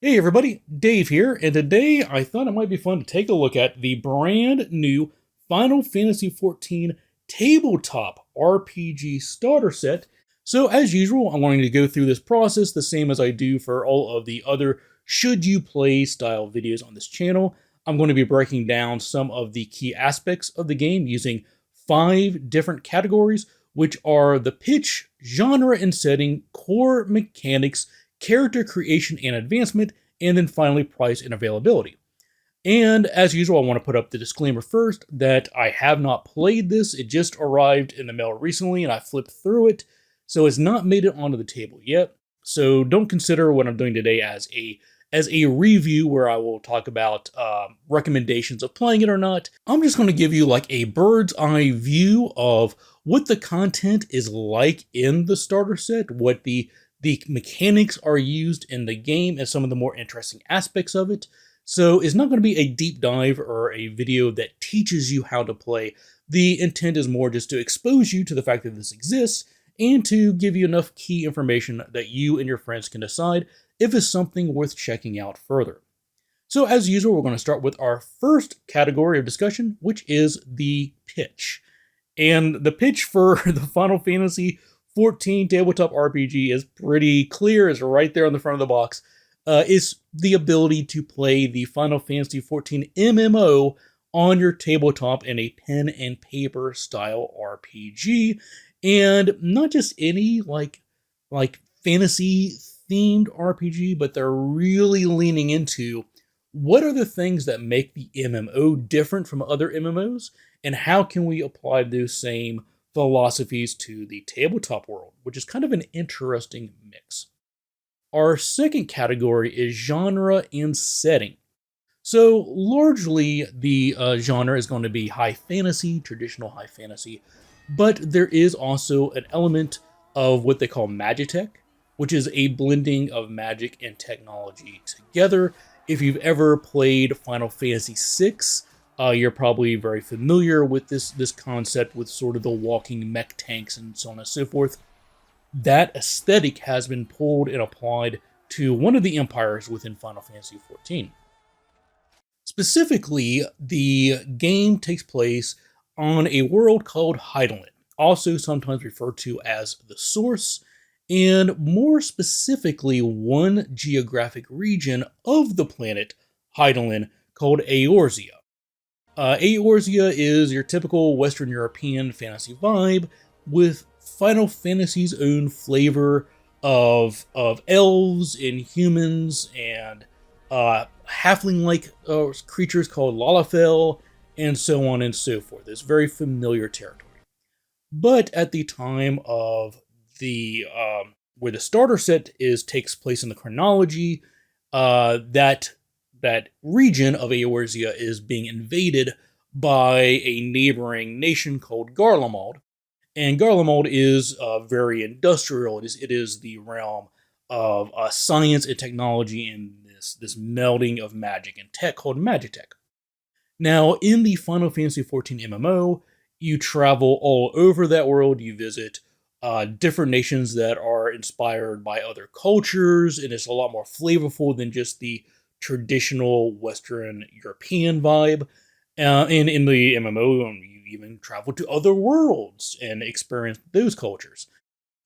Hey everybody, Dave here, and today I thought it might be fun to take a look at the brand new Final Fantasy XIV Tabletop RPG starter set. So as usual, I'm going to go through this process the same as I do for all of the other should you play style videos on this channel. I'm going to be breaking down some of the key aspects of the game using 5 different categories, which are the pitch, genre and setting, core mechanics, character creation and advancement, and then finally price and availability. And as usual, I want to put up the disclaimer first that I have not played this. It just arrived in the mail recently and I flipped through it, so it's not made it onto the table yet. So don't consider what I'm doing today as a review where I will talk about recommendations of playing it or not. I'm just going to give you like a bird's eye view of what the content is like in the starter set, what the mechanics are used in the game, and some of the more interesting aspects of it. So it's not going to be a deep dive or a video that teaches you how to play. The intent is more just to expose you to the fact that this exists and to give you enough key information that you and your friends can decide if it's something worth checking out further. So as usual, we're going to start with our first category of discussion, which is the pitch. And the pitch for the Final Fantasy 14 Tabletop RPG is pretty clear. It's right there on the front of the box. Is the ability to play the Final Fantasy 14 MMO on your tabletop in a pen and paper style RPG, and not just any like fantasy themed RPG, but they're really leaning into what are the things that make the MMO different from other MMOs, and how can we apply those same philosophies to the tabletop world, which is kind of an interesting mix. Our second category is genre and setting. So largely the genre is going to be high fantasy, traditional high fantasy, but there is also an element of what they call magitech, which is a blending of magic and technology together. If you've ever played Final Fantasy VI, you're probably very familiar with this concept with sort of the walking mech tanks and so on and so forth. That aesthetic has been pulled and applied to one of the empires within Final Fantasy XIV. Specifically, the game takes place on a world called Hydaelyn, also sometimes referred to as the Source, and more specifically one geographic region of the planet Hydaelyn called Eorzea. Eorzea is your typical Western European fantasy vibe with Final Fantasy's own flavor of elves and humans and halfling-like creatures called Lalafell, and so on and so forth. It's very familiar territory. But at the time of the where the starter set takes place in the chronology, that region of Eorzea is being invaded by a neighboring nation called Garlemald. And Garlemald is very industrial. It is the realm of science and technology and this melding of magic and tech called Magitech. Now, in the Final Fantasy XIV MMO, you travel all over that world. You visit different nations that are inspired by other cultures, and it's a lot more flavorful than just the traditional Western European vibe. And in the MMO, you even travel to other worlds and experience those cultures.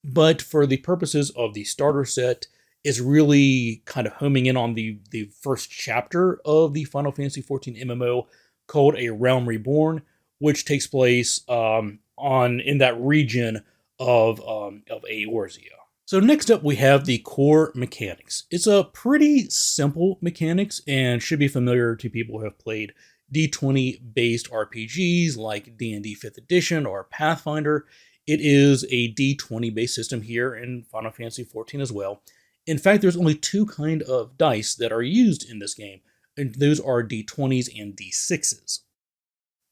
But for the purposes of the starter set, it's really kind of homing in on the first chapter of the Final Fantasy XIV MMO called A Realm Reborn, which takes place in that region of Eorzea. So next up we have the core mechanics. It's a pretty simple mechanics and should be familiar to people who have played D20 based RPGs like D&D 5th edition or Pathfinder. It is a D20 based system here in Final Fantasy XIV as well. In fact, there's only 2 kind of dice that are used in this game, and those are D20s and D6s.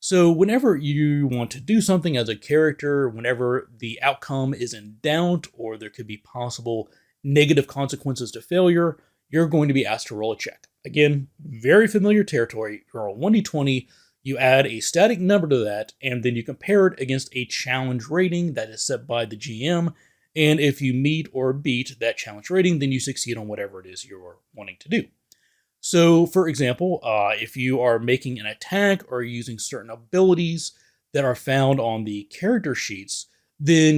So whenever you want to do something as a character, whenever the outcome is in doubt or there could be possible negative consequences to failure, you're going to be asked to roll a check. Again, very familiar territory. You roll 1d20, you add a static number to that, and then you compare it against a challenge rating that is set by the GM. And if you meet or beat that challenge rating, then you succeed on whatever it is you're wanting to do. So, for example, if you are making an attack or using certain abilities that are found on the character sheets, then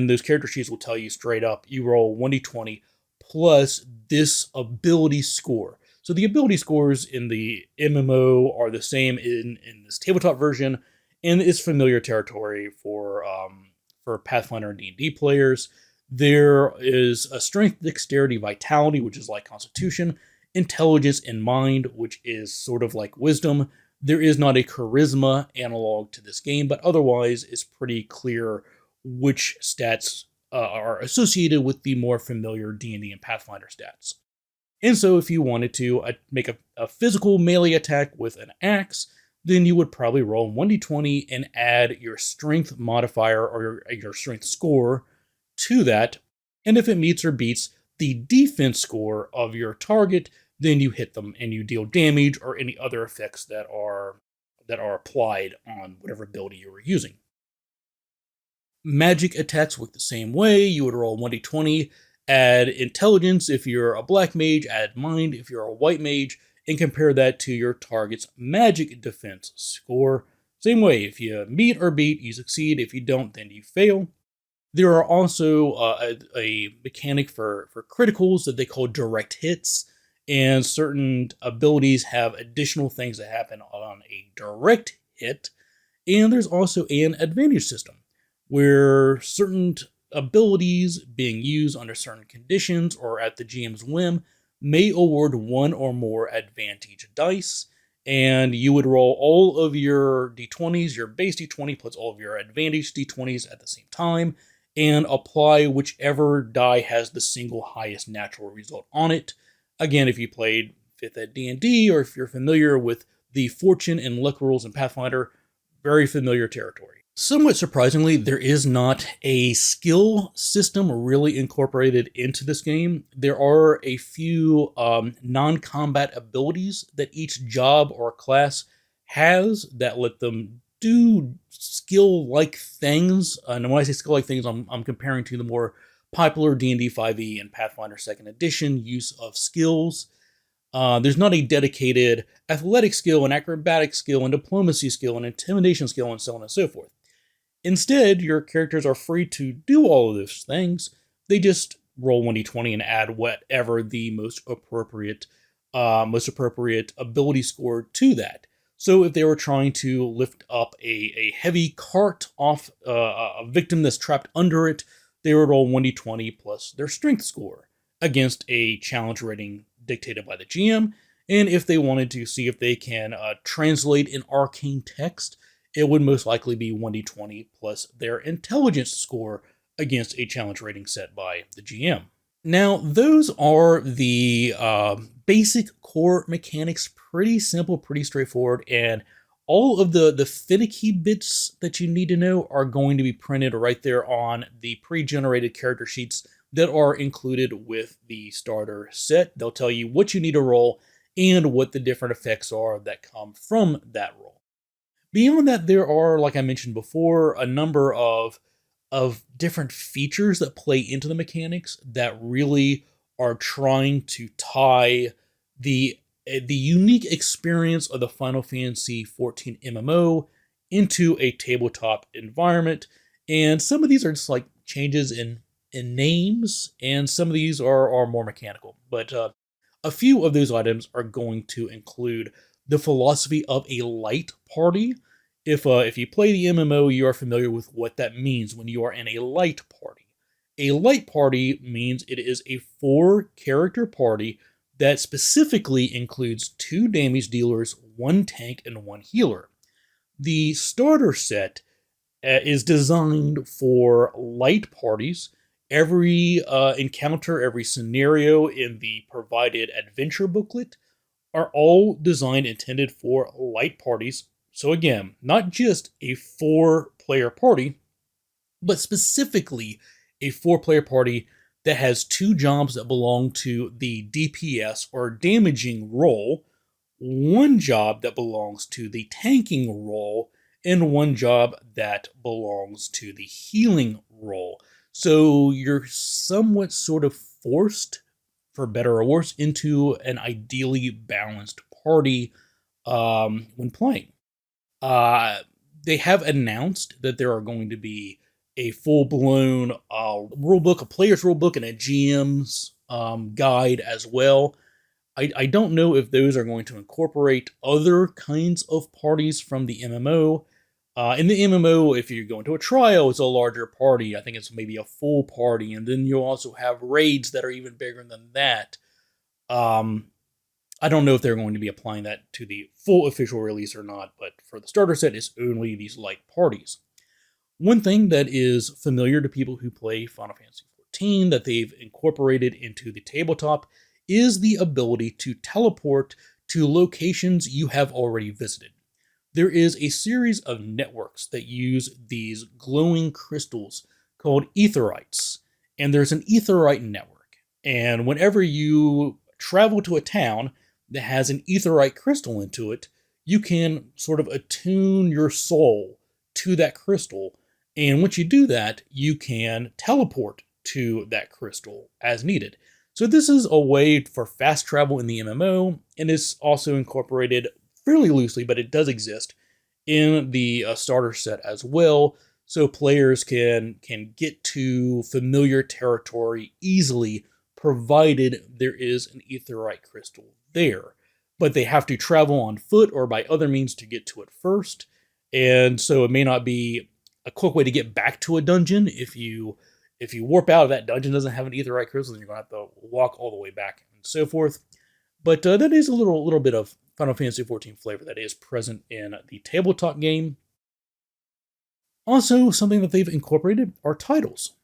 those character sheets will tell you straight up you roll 1d20 plus this ability score. So the ability scores in the MMO are the same in this tabletop version, and it's familiar territory for Pathfinder and D&D players. There is a strength, dexterity, vitality, which is like Constitution, intelligence, and mind, which is sort of like wisdom. There is not a charisma analog to this game, but otherwise it's pretty clear which stats are associated with the more familiar D&D and Pathfinder stats. And so if you wanted to make a physical melee attack with an axe, then you would probably roll 1d20 and add your strength modifier or your strength score to that. And if it meets or beats the defense score of your target, then you hit them and you deal damage or any other effects that are applied on whatever ability you were using. Magic attacks work the same way. You would roll 1d20, add intelligence if you're a black mage, add mind if you're a white mage, and compare that to your target's magic defense score. Same way, if you meet or beat, you succeed. If you don't, then you fail. There are also a mechanic for criticals that they call direct hits, and certain abilities have additional things that happen on a direct hit. And there's also an advantage system where certain abilities being used under certain conditions or at the GM's whim may award one or more advantage dice, and you would roll all of your d20s, your base d20 plus all of your advantage d20s at the same time, and apply whichever die has the single highest natural result on it. Again, if you played 5th Ed D&D, or if you're familiar with the fortune and luck rules in Pathfinder, very familiar territory. Somewhat surprisingly, there is not a skill system really incorporated into this game. There are a few non-combat abilities that each job or class has that let them do skill-like things. And when I say skill-like things, I'm comparing to the more popular D&D 5e and Pathfinder 2nd Edition use of skills. There's not a dedicated athletic skill, and acrobatic skill, and diplomacy skill, and intimidation skill, and so on and so forth. Instead, your characters are free to do all of those things. They just roll 1d20 and add whatever the most appropriate ability score to that. So if they were trying to lift up a heavy cart off a victim that's trapped under it, they would roll 1d20 plus their strength score against a challenge rating dictated by the GM. And if they wanted to see if they can translate an arcane text, it would most likely be 1d20 plus their intelligence score against a challenge rating set by the GM. Now, those are the basic core mechanics. Pretty simple, pretty straightforward, and all of the finicky bits that you need to know are going to be printed right there on the pre-generated character sheets that are included with the starter set. They'll tell you what you need to roll and what the different effects are that come from that roll. Beyond that, there are, like I mentioned before, a number of different features that play into the mechanics that really are trying to tie the unique experience of the Final Fantasy XIV MMO into a tabletop environment. And some of these are just like changes in names, and some of these are more mechanical. But a few of those items are going to include the philosophy of a light party. If you play the MMO, you are familiar with what that means when you are in a light party. A light party means it is a 4-character party that specifically includes 2 damage dealers, 1 tank, and 1 healer. The starter set is designed for light parties. Every encounter, every scenario in the provided adventure booklet are all designed intended for light parties. So again, not just a 4-player party, but specifically a 4-player party that has 2 jobs that belong to the DPS or damaging role, 1 job that belongs to the tanking role, and 1 job that belongs to the healing role. So you're somewhat sort of forced for better or worse, into an ideally balanced party when playing. They have announced that there are going to be a full-blown rulebook, a player's rulebook, and a GM's guide as well. I don't know if those are going to incorporate other kinds of parties from the MMO. In the MMO, if you go into a trial, it's a larger party. I think it's maybe a full party, and then you'll also have raids that are even bigger than that. I don't know if they're going to be applying that to the full official release or not, but for the starter set, it's only these light parties. One thing that is familiar to people who play Final Fantasy XIV that they've incorporated into the tabletop is the ability to teleport to locations you have already visited. There is a series of networks that use these glowing crystals called Aetherytes, and there's an Aetheryte network. And whenever you travel to a town that has an Aetheryte crystal into it, you can sort of attune your soul to that crystal. And once you do that, you can teleport to that crystal as needed. So this is a way for fast travel in the MMO, and it's also incorporated fairly loosely, but it does exist in the starter set as well. So players can get to familiar territory easily, provided there is an Aetheryte crystal there. But they have to travel on foot or by other means to get to it first. And so it may not be a quick way to get back to a dungeon. If you warp out of that dungeon doesn't have an Aetheryte crystal, then you're going to have to walk all the way back and so forth. But that is a little bit of Final Fantasy XIV flavor that is present in the tabletop game. Also, something that they've incorporated are titles.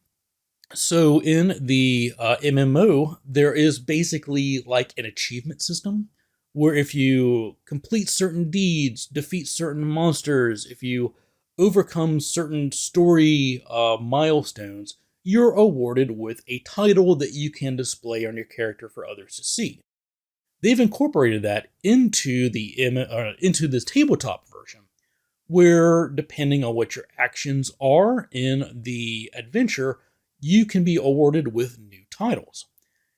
So in the MMO, there is basically like an achievement system where if you complete certain deeds, defeat certain monsters, if you overcome certain story milestones, you're awarded with a title that you can display on your character for others to see. They've incorporated that into this tabletop version, where depending on what your actions are in the adventure, you can be awarded with new titles.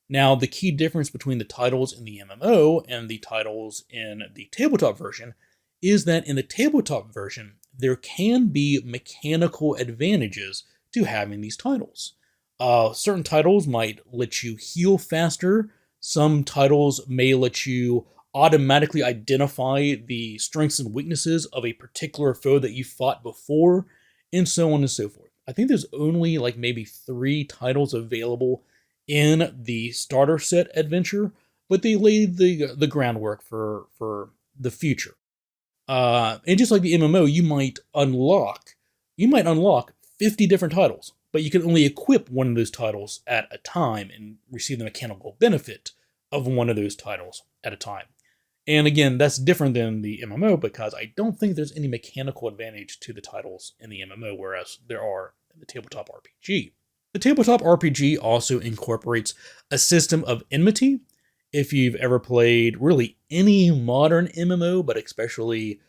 Now, the key difference between the titles in the MMO and the titles in the tabletop version is that in the tabletop version, there can be mechanical advantages to having these titles. Certain titles might let you heal faster. Some titles may let you automatically identify the strengths and weaknesses of a particular foe that you fought before, and so on and so forth. I think there's only like maybe 3 titles available in the starter set adventure, but they laid the groundwork for the future. And just like the MMO, you might unlock 50 different titles, but you can only equip one of those titles at a time and receive the mechanical benefit of one of those titles at a time. And again, that's different than the MMO because I don't think there's any mechanical advantage to the titles in the MMO, whereas there are in the tabletop RPG. The tabletop RPG also incorporates a system of enmity. If you've ever played really any modern MMO, but especially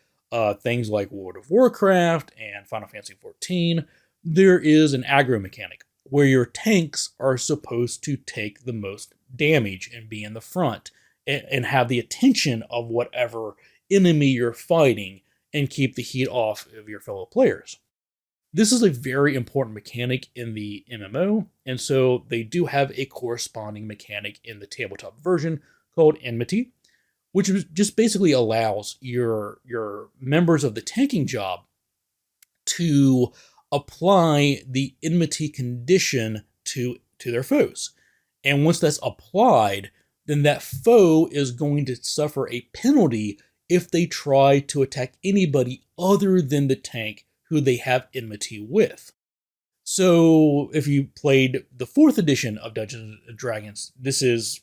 things like World of Warcraft and Final Fantasy XIV, there is an aggro mechanic where your tanks are supposed to take the most damage and be in the front and have the attention of whatever enemy you're fighting and keep the heat off of your fellow players. This is a very important mechanic in the MMO, and so they do have a corresponding mechanic in the tabletop version called Enmity, which just basically allows your members of the tanking job to apply the enmity condition to their foes. And once that's applied, then that foe is going to suffer a penalty if they try to attack anybody other than the tank who they have enmity with. So if you played the 4th edition of Dungeons & Dragons, this is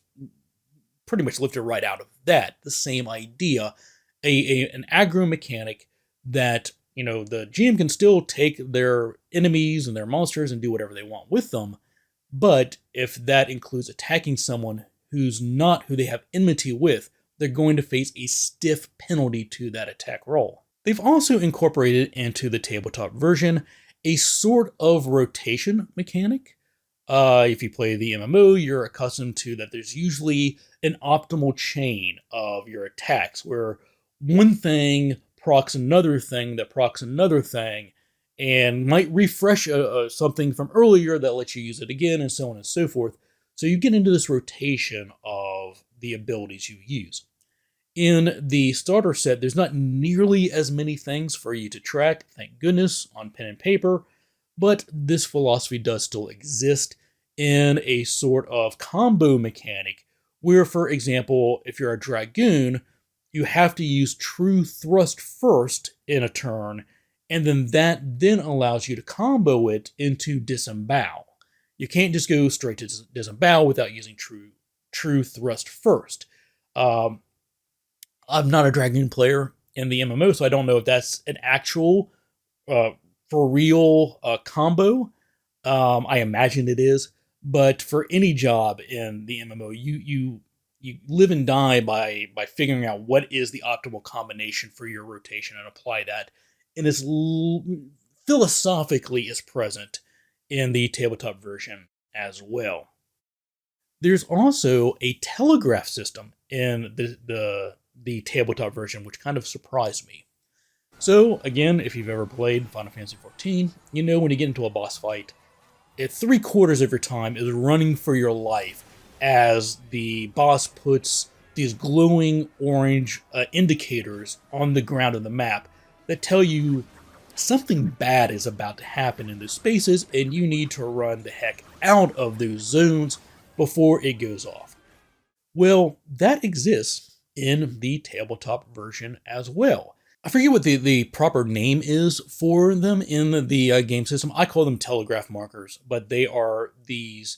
pretty much lifted right out of that. The same idea, an aggro mechanic that, the GM can still take their enemies and their monsters and do whatever they want with them, but if that includes attacking someone who's not who they have enmity with, they're going to face a stiff penalty to that attack roll. They've also incorporated into the tabletop version a sort of rotation mechanic. If you play the MMO, you're accustomed to that there's usually an optimal chain of your attacks where one thing procs another thing that procs another thing and might refresh something from earlier that lets you use it again and so on and so forth. So you get into this rotation of the abilities you use. In the starter set, there's not nearly as many things for you to track, thank goodness, on pen and paper, but this philosophy does still exist in a sort of combo mechanic where, for example, if you're a Dragoon, you have to use True Thrust first in a turn, and then that then allows you to combo it into Disembowel. You can't just go straight to Disembowel without using True Thrust first. I'm not a Dragoon player in the MMO, so I don't know if that's an actual, for real combo. I imagine it is, but for any job in the MMO, you live and die by figuring out what is the optimal combination for your rotation and apply that. And it's philosophically is present in the tabletop version as well. There's also a telegraph system in the tabletop version, which kind of surprised me. So, again, if you've ever played Final Fantasy XIV, you know when you get into a boss fight, at 3/4 of your time is running for your life as the boss puts these glowing orange indicators on the ground of the map that tell you something bad is about to happen in those spaces and you need to run the heck out of those zones before it goes off. Well, that exists in the tabletop version as well. I forget what the proper name is for them in the game system. I call them telegraph markers, but they are these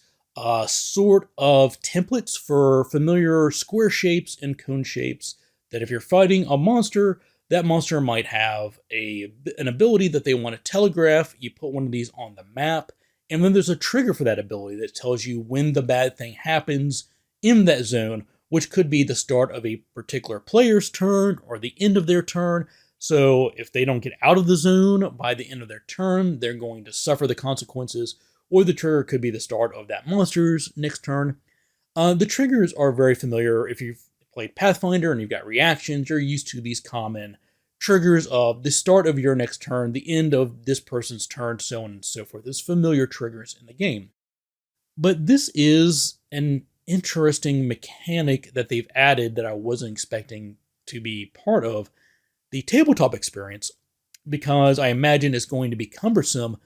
sort of templates for familiar square shapes and cone shapes that if you're fighting a monster, that monster might have an ability that they want to telegraph. You put one of these on the map, and then there's a trigger for that ability that tells you when the bad thing happens in that zone, which could be the start of a particular player's turn or the end of their turn. So if they don't get out of the zone by the end of their turn, they're going to suffer the consequences, or the trigger could be the start of that monster's next turn. The triggers are very familiar. If you've played Pathfinder and you've got reactions, you're used to these common triggers of the start of your next turn, the end of this person's turn, so on and so forth. There's familiar triggers in the game. But this is an interesting mechanic that they've added that I wasn't expecting to be part of the tabletop experience, because I imagine it's going to be cumbersome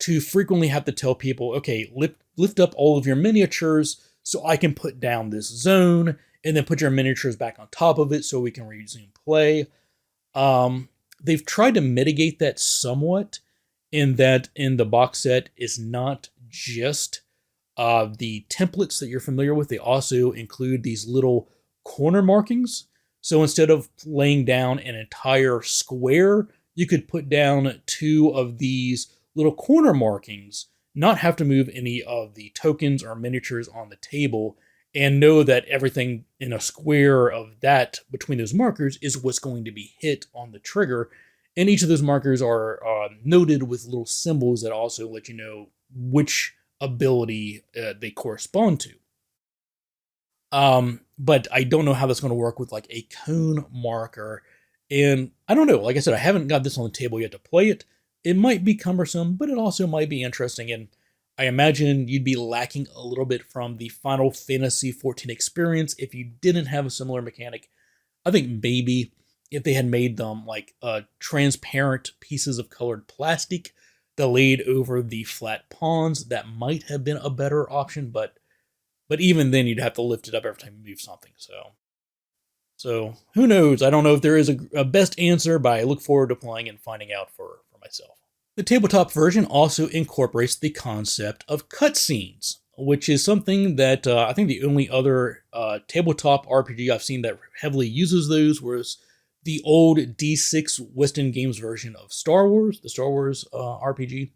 to frequently have to tell people, okay, lift up all of your miniatures so I can put down this zone, and then put your miniatures back on top of it so we can resume play. They've tried to mitigate that somewhat in that in the box set is not just the templates that you're familiar with. They also include these little corner markings. So instead of laying down an entire square, you could put down 2 of these little corner markings, not have to move any of the tokens or miniatures on the table, and know that everything in a square of that between those markers is what's going to be hit on the trigger. And each of those markers are noted with little symbols that also let you know which ability they correspond to. But I don't know how that's going to work with like a cone marker. And I don't know, like I said, I haven't got this on the table yet to play it. It might be cumbersome, but it also might be interesting. And I imagine you'd be lacking a little bit from the Final Fantasy XIV experience if you didn't have a similar mechanic. I think maybe if they had made them like transparent pieces of colored plastic that laid over the flat pawns, that might have been a better option, but even then you'd have to lift it up every time you move something. So who knows? I don't know if there is a best answer, but I look forward to playing and finding out for myself. The tabletop version also incorporates the concept of cutscenes, which is something that I think the only other tabletop RPG I've seen that heavily uses those was the old D6 Weston Games version of Star Wars, the Star Wars RPG.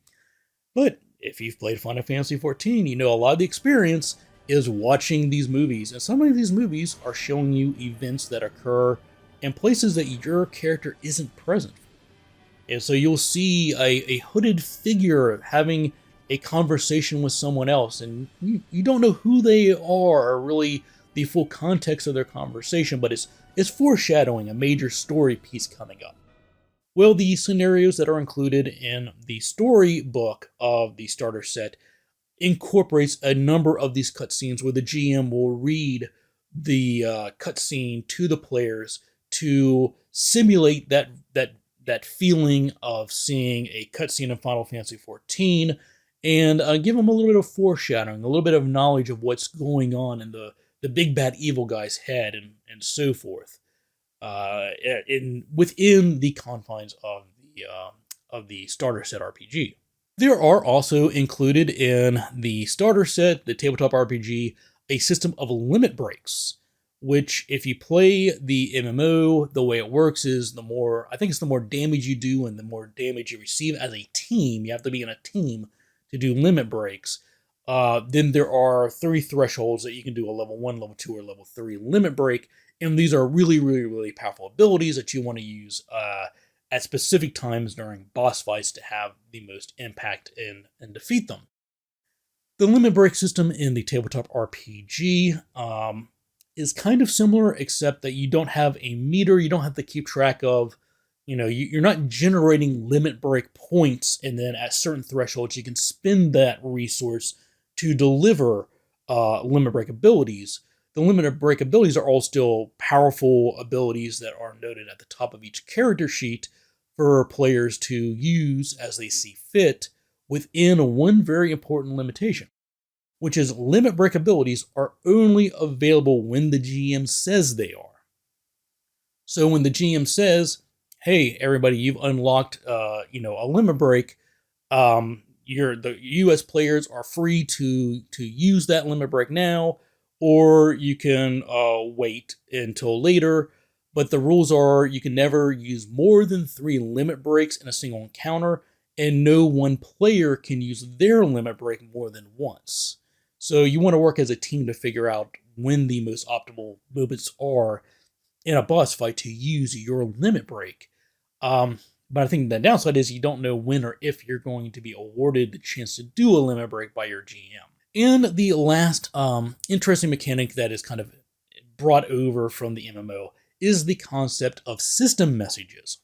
But if you've played Final Fantasy XIV, you know a lot of the experience is watching these movies. And some of these movies are showing you events that occur in places that your character isn't present. And so you'll see a hooded figure having a conversation with someone else, and you don't know who they are or really the full context of their conversation, but it's foreshadowing a major story piece coming up. Well, the scenarios that are included in the storybook of the starter set incorporates a number of these cutscenes where the GM will read the cutscene to the players to simulate that feeling of seeing a cutscene in Final Fantasy XIV, and give them a little bit of foreshadowing, a little bit of knowledge of what's going on in the big bad evil guy's head, and so forth, within the confines of the starter set RPG. There are also included in the starter set, the tabletop RPG, a system of limit breaks, which if you play the MMO, the way it works is the more damage you do and the more damage you receive as a team. You have to be in a team to do limit breaks. Then there are 3 thresholds that you can do: a level 1, level 2, or level 3 limit break. And these are really, really, really powerful abilities that you want to use at specific times during boss fights to have the most impact and defeat them. The limit break system in the tabletop RPG is kind of similar, except that you don't have a meter. You don't have to keep track of, you're not generating limit break points, and then at certain thresholds you can spend that resource to deliver limit break abilities. The limit break abilities are all still powerful abilities that are noted at the top of each character sheet for players to use as they see fit, within one very important limitation, which is limit break abilities are only available when the GM says they are. So when the GM says, "Hey, everybody, you've unlocked, a limit break. The US players are free to use that limit break now, or you can wait until later. But the rules are you can never use more than 3 limit breaks in a single encounter, and no one player can use their limit break more than once." So you want to work as a team to figure out when the most optimal moments are in a boss fight to use your limit break. But I think the downside is you don't know when or if you're going to be awarded the chance to do a limit break by your GM. And the last interesting mechanic that is kind of brought over from the MMO is the concept of system messages.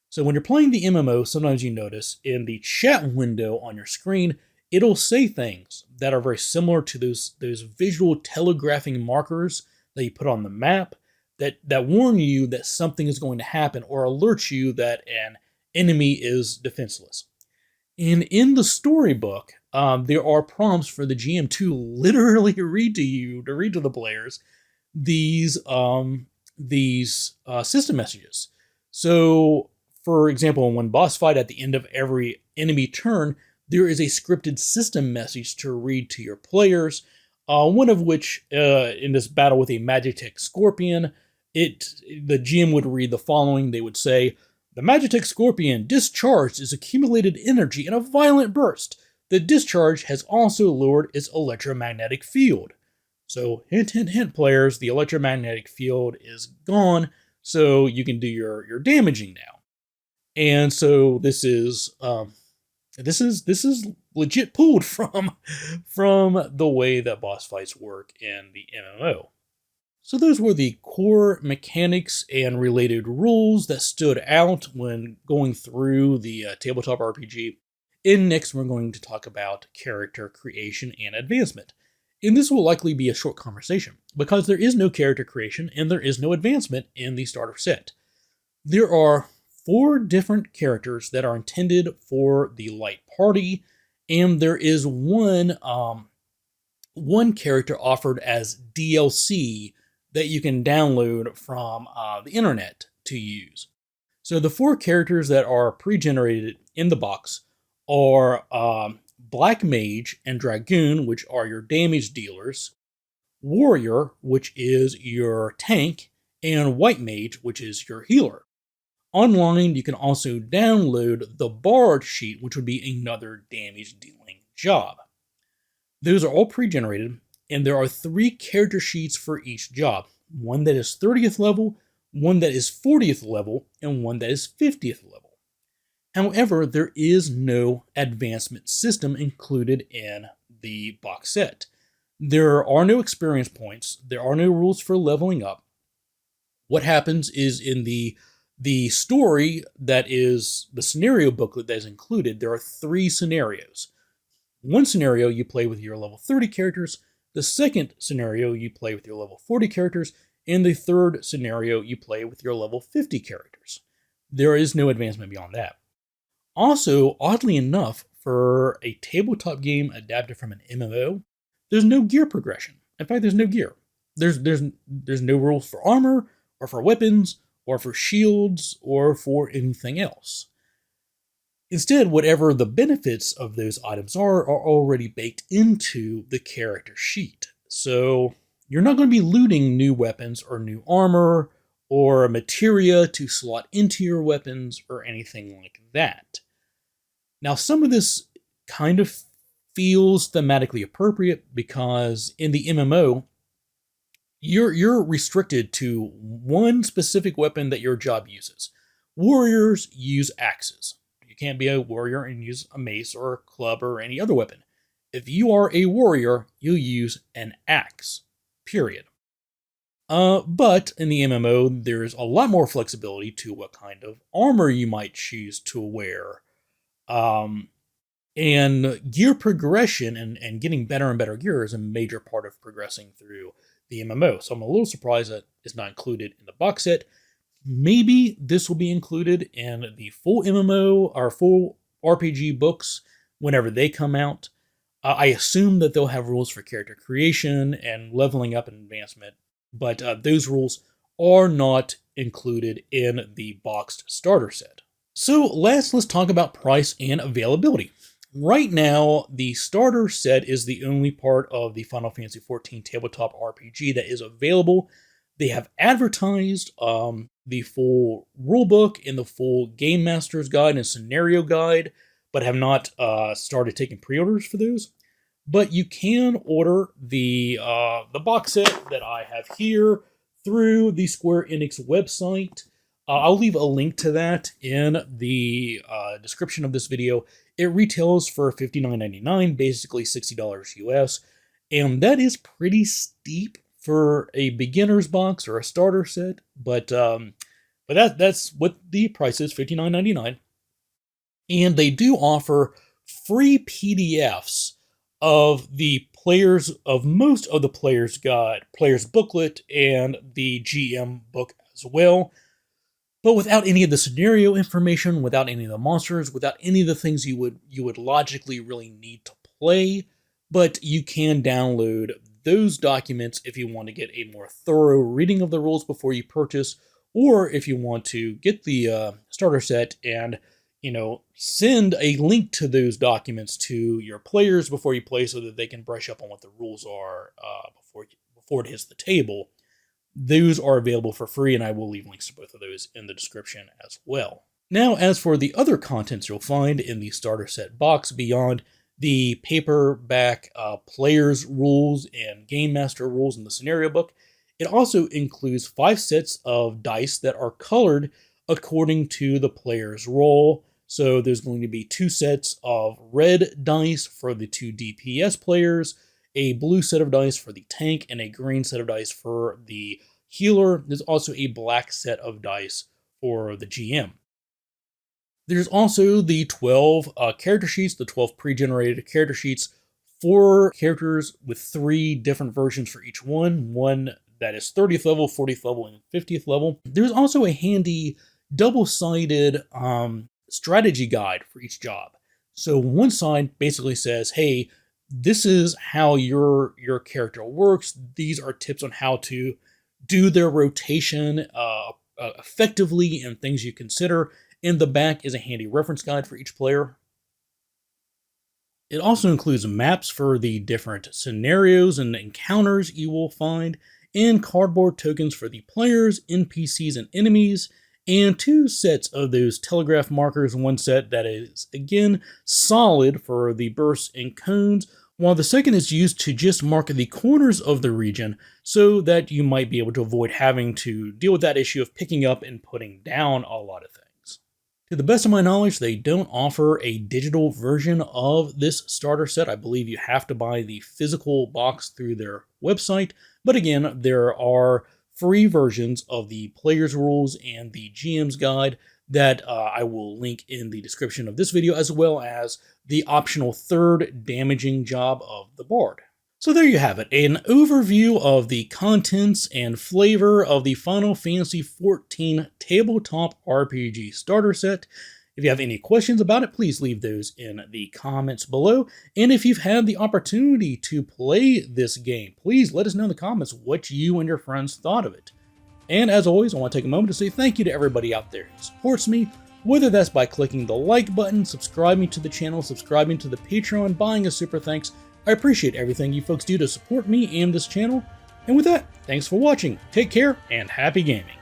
So when you're playing the MMO, sometimes you notice in the chat window on your screen, it'll say things that are very similar to those visual telegraphing markers that you put on the map that warn you that something is going to happen or alert you that an enemy is defenseless. And in the storybook, there are prompts for the GM to literally read to the players these system messages. So, for example, in one boss fight, at the end of every enemy turn, there is a scripted system message to read to your players. One of which, in this battle with a Magitech Scorpion, the GM would read the following. They would say, "The Magitech Scorpion discharged its accumulated energy in a violent burst. The discharge has also lowered its electromagnetic field." So, hint, hint, hint, players, the electromagnetic field is gone, so you can do your damaging now. And so this is legit pulled from the way that boss fights work in the MMO. So those were the core mechanics and related rules that stood out when going through the tabletop RPG. And next we're going to talk about character creation and advancement. And this will likely be a short conversation, because there is no character creation and there is no advancement in the starter set. There are 4 different characters that are intended for the light party, and there is one character offered as DLC that you can download from the internet to use. So the 4 characters that are pre-generated in the box are Black Mage and Dragoon, which are your damage dealers, Warrior, which is your tank, and White Mage, which is your healer. Online, you can also download the Bard sheet, which would be another damage dealing job. Those are all pre-generated, and there are 3 character sheets for each job. One that is 30th level, one that is 40th level, and one that is 50th level. However, there is no advancement system included in the box set. There are no experience points. There are no rules for leveling up. What happens is in the story that is the scenario booklet that is included, there are 3 scenarios. One scenario you play with your level 30 characters, the second scenario you play with your level 40 characters, and the third scenario you play with your level 50 characters. There is no advancement beyond that. Also, oddly enough, for a tabletop game adapted from an MMO, there's no gear progression. In fact, there's no gear. There's no rules for armor, or for weapons, or for shields, or for anything else. Instead, whatever the benefits of those items are already baked into the character sheet. So you're not going to be looting new weapons or new armor or materia to slot into your weapons or anything like that. Now, some of this kind of feels thematically appropriate because in the MMO, you're restricted to one specific weapon that your job uses. Warriors use axes. You can't be a warrior and use a mace or a club or any other weapon. If you are a warrior, you use an axe, period. But in the MMO, there's a lot more flexibility to what kind of armor you might choose to wear. And gear progression and getting better and better gear is a major part of progressing through the MMO. So I'm a little surprised that it's not included in the box set. Maybe this will be included in the full MMO or full RPG books whenever they come out. I assume that they'll have rules for character creation and leveling up and advancement, but those rules are not included in the boxed starter set. So last, let's talk about price and availability. Right now, the starter set is the only part of the Final Fantasy XIV tabletop RPG that is available. They have advertised the full rulebook and the full Game Master's Guide and Scenario Guide, but have not started taking pre-orders for those. But you can order the box set that I have here through the Square Enix website. I'll leave a link to that in the description of this video. It retails for $59.99, basically $60 US, and that is pretty steep for a beginner's box or a starter set. But that's what the price is, $59.99. And they do offer free PDFs of the players of most of the player's guide, player's booklet, and the GM book as well. But without any of the scenario information, without any of the monsters, without any of the things you would logically really need to play. But you can download those documents if you want to get a more thorough reading of the rules before you purchase, or if you want to get the starter set and send a link to those documents to your players before you play so that they can brush up on what the rules are before it hits the table. Those are available for free, and I will leave links to both of those in the description as well. Now, as for the other contents you'll find in the starter set box beyond the paperback player's rules and game master rules in the scenario book, it also includes 5 sets of dice that are colored according to the player's role. So there's going to be 2 sets of red dice for the 2 DPS players, a blue set of dice for the tank, and a green set of dice for the healer. There's also a black set of dice for the GM. There's also the 12 character sheets, the 12 pre-generated character sheets, 4 characters with 3 different versions for each one. One that is 30th level, 40th level, and 50th level. There's also a handy double-sided strategy guide for each job. So one side basically says, hey, this is how your character works. These are tips on how to do their rotation effectively and things you consider. In the back is a handy reference guide for each player. It also includes maps for the different scenarios and encounters you will find, and cardboard tokens for the players, NPCs, and enemies, and 2 sets of those telegraph markers. One set that is, again, solid for the bursts and cones, while the second is used to just mark the corners of the region so that you might be able to avoid having to deal with that issue of picking up and putting down a lot of things. To the best of my knowledge, they don't offer a digital version of this starter set. I believe you have to buy the physical box through their website. But again, there are free versions of the player's rules and the GM's guide that I will link in the description of this video, as well as the optional third damaging job of the Bard. So there you have it, an overview of the contents and flavor of the Final Fantasy XIV Tabletop RPG starter set. If you have any questions about it, please leave those in the comments below. And if you've had the opportunity to play this game, please let us know in the comments what you and your friends thought of it. And as always, I want to take a moment to say thank you to everybody out there who supports me, whether that's by clicking the like button, subscribing to the channel, subscribing to the Patreon, buying a super thanks. I appreciate everything you folks do to support me and this channel. And with that, thanks for watching, take care, and happy gaming.